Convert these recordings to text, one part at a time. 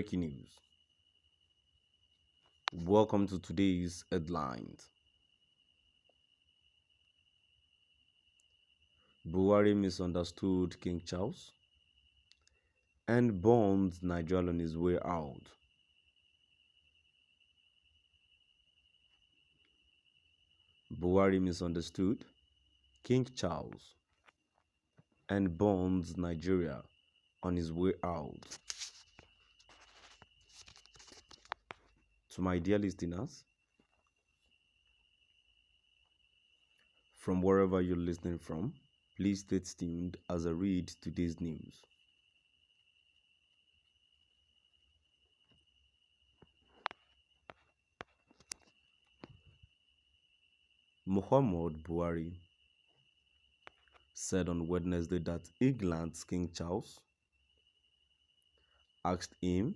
Breaking news. Welcome to today's headlines. Buhari misunderstood King Charles and bonds Nigeria on his way out. Buhari misunderstood King Charles and bonds Nigeria on his way out. To my dear listeners, from wherever you're listening from, please stay tuned as I read today's news. Muhammad Buhari said on Wednesday that England's King Charles asked him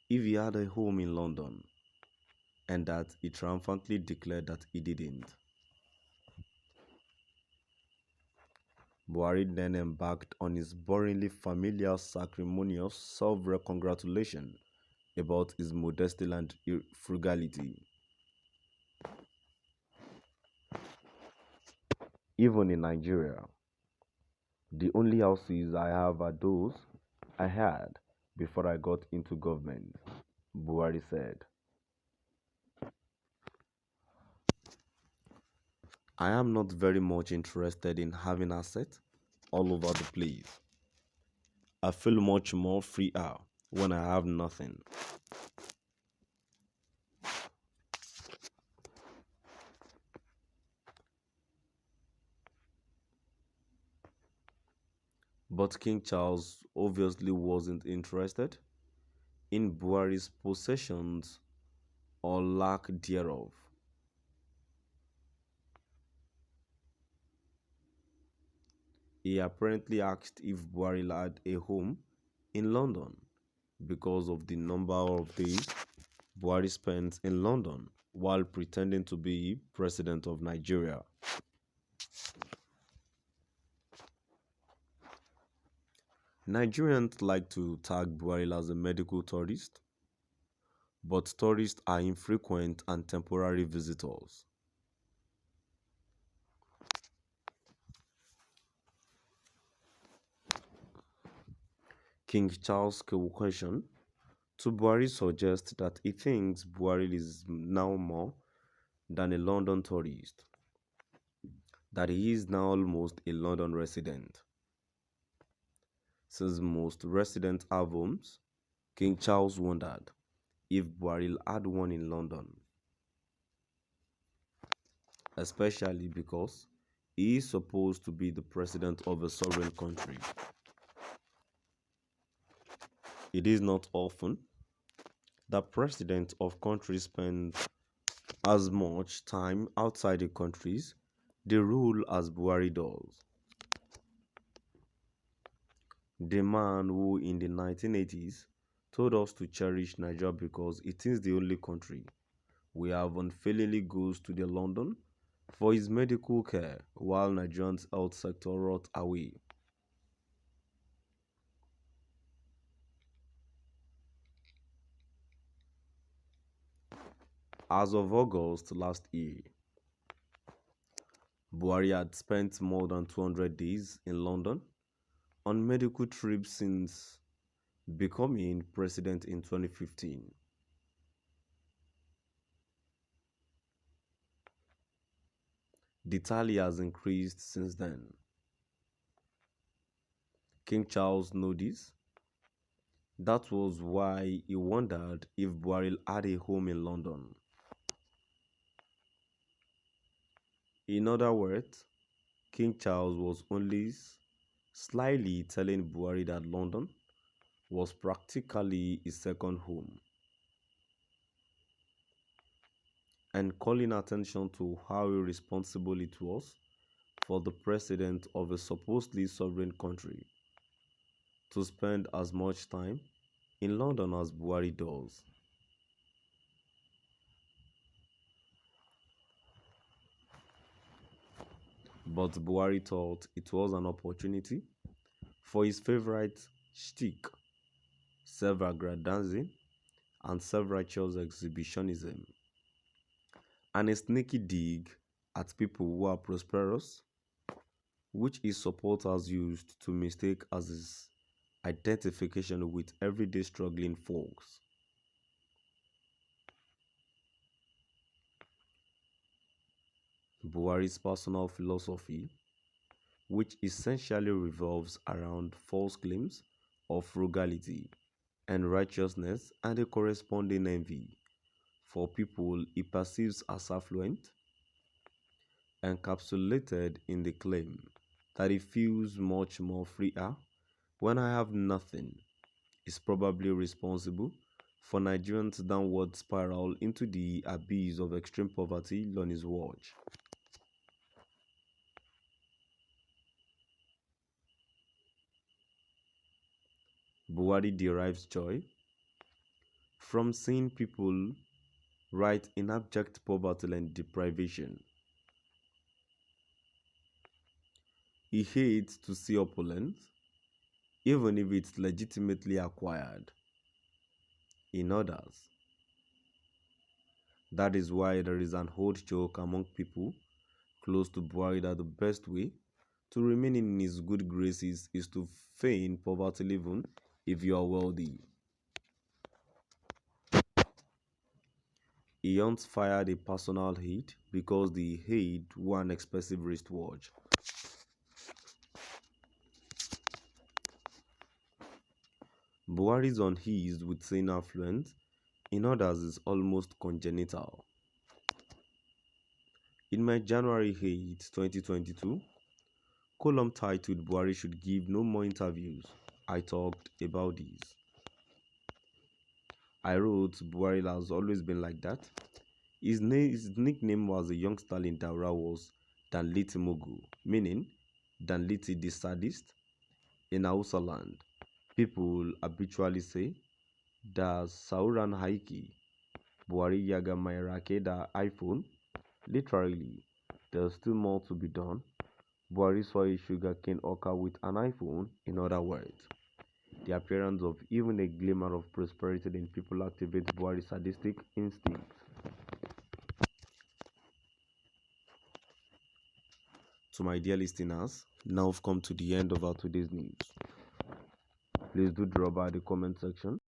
if he had a home in London and that he triumphantly declared that he didn't. Buhari then embarked on his boringly familiar ceremonious self-congratulation about his modesty and frugality. Even in Nigeria, the only houses I have are those I had before I got into government, Buhari said. I am not very much interested in having assets all over the place. I feel much more freer when I have nothing. But King Charles obviously wasn't interested in Buhari's possessions or lack thereof. He apparently asked if Buhari had a home in London because of the number of days Buhari spent in London while pretending to be president of Nigeria. Nigerians like to tag Buhari as a medical tourist, but tourists are infrequent and temporary visitors. King Charles' question to Buhari suggests that he thinks Buhari is now more than a London tourist, that he is now almost a London resident. Since most residents have homes, King Charles wondered if Buhari had one in London, especially because he is supposed to be the president of a sovereign country. It is not often that presidents of countries spend as much time outside the countries they rule as Buhari does. The man who in the 1980s told us to cherish Nigeria because it is the only country we have unfailingly goes to the London for his medical care while Nigeria's health sector rot away. As of August last year, Buhari had spent more than 200 days in London on medical trips since becoming president in 2015. The tally has increased since then. King Charles knew this. That was why he wondered if Buhari had a home in London. In other words, King Charles was only slyly telling Buhari that London was practically his second home, and calling attention to how irresponsible it was for the president of a supposedly sovereign country to spend as much time in London as Buhari does. But Buhari thought it was an opportunity for his favorite shtick, self-aggrandizing, and self-righteous exhibitionism, and a sneaky dig at people who are prosperous, which his supporters used to mistake as his identification with everyday struggling folks. Buhari's personal philosophy, which essentially revolves around false claims of frugality and righteousness and a corresponding envy for people he perceives as affluent, encapsulated in the claim that he feels much more freer when I have nothing, is probably responsible for Nigerians' downward spiral into the abyss of extreme poverty on his watch. Buhari derives joy from seeing people right in abject poverty and deprivation. He hates to see opulence, even if it's legitimately acquired, in others. That is why there is an old joke among people close to Buhari that the best way to remain in his good graces is to feign poverty even if you are wealthy. He once fired a personal hate because the hate wore an expensive wristwatch. Buhari is unhinged with seeing affluence in others is almost congenital. In my January 8, 2022 column titled Buhari should give no more interviews, I talked about this. I wrote Buhari has always been like that. His nickname was a youngster in Daura was Danliti Mugu, meaning Danliti the sadist in Hausa land. People habitually say da Sauran Haiki, Buhari Yaga Mairake da iPhone. Literally, there's still more to be done. Buhari saw a sugarcane hawker with an iPhone, in other words. The appearance of even a glimmer of prosperity in people activates Buhari's sadistic instincts. To my dear listeners, now we've come to the end of our today's news. Please do drop by the comment section